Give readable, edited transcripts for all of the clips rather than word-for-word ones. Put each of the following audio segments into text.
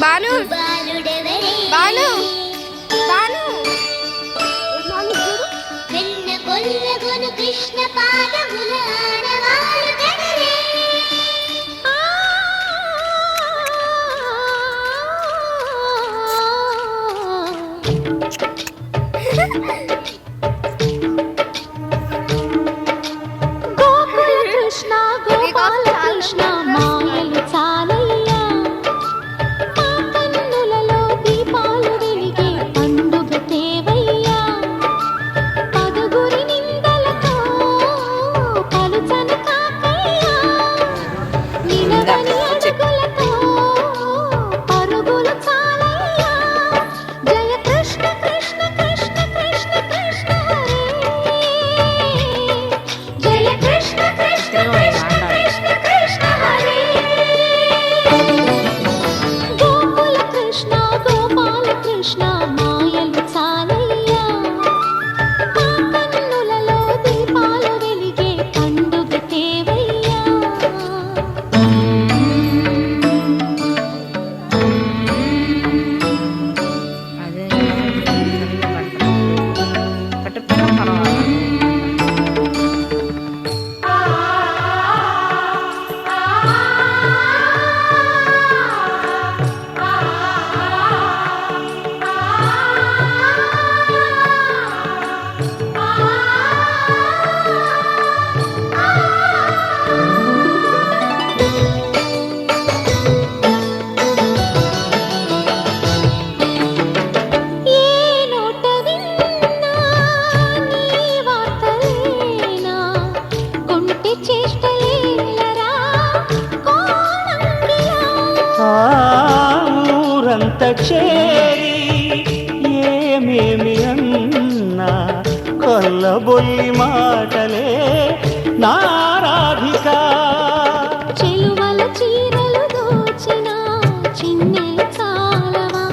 బాను బాను బాను వెన్న కొల్లగొను కృష్ణ పాదముల ఆడవారు కదలే గోకుల కృష్ణ గోపాల కృష్ణ మాయలు చాలయ్యా మా కన్నులలో దీపాలు వెలిగే పండుగ తేవయ్యా పదుగురి నిందలతో పలుచని కాకయ్యా నిలవని అడుగులతో పరుగులు చాలయ్యా జయ కృష్ణ కృష్ణ కృష్ణ కృష్ణ కృష్ణ హరే జయ కృష్ణ కృష్ణ కృష్ణ కృష్ణ కృష్ణ హరే గోకుల కృష్ణ గోపాల కృష్ణ మాయలు చాలయ్యా మా కన్నులలో దీపాలు వెలిగే పండుగ తేవయ్యా ఏ నోట విన్నా నీ వార్తలేనా కొంటె చేష్టలేలరా కోణంగిలా ఊరంత చేరి ఏమేమి అన్నా కొల్లబొల్లి మాటలే నారాధిక చెలువల చీరలు దోచిన చిన్నెలు చాలవా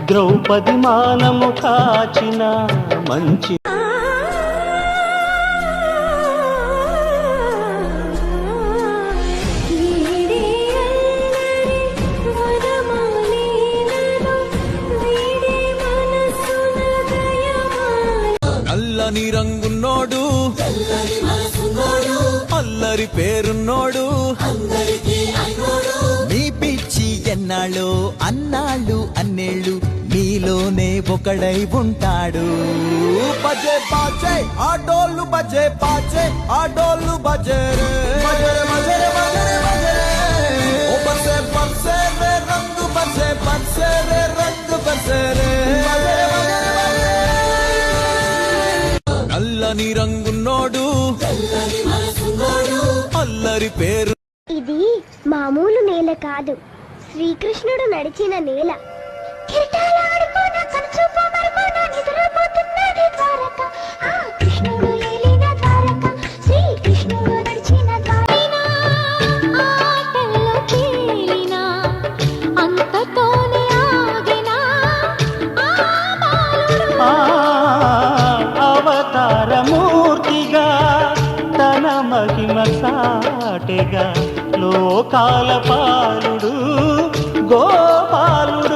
ద్రౌపది మానము కాచిన మంచి నల్లని రంగున్నోడు అల్లరి పేరున్నోడు మీ పిచ్చి ఎన్నాళ్ళు అన్నాళ్ళు అన్నేళ్ళు మీలోనే ఒకడై ఉంటాడు బజే బాజే ఆటోళ్ళు బజే బాజే ఆటోళ్ళు బజే రే ఓ బజే బజే రే రంగు బజే బజే రే రంగు బజే రే నల్లని రంగున్నోడు అల్లరి పేరు ఇది మామూలు నేల కాదు శ్రీకృష్ణుడు నడిచిన నేల కిరీటాలాడుకోన కనుచూపు మరుపున నిద్రపోతున్నది ద్వారక ఆ కృష్ణుడు ఏలిన ద్వారక శ్రీకృష్ణుడు నడిచిన ద్వారక ఆటల్లో తేలిన అంతతోనే ఆగిన ఆ బాలుడు అవతారమూర్తిగా తన మహిమ సాటెగా లోకాల పాలుడు గోపాలుడు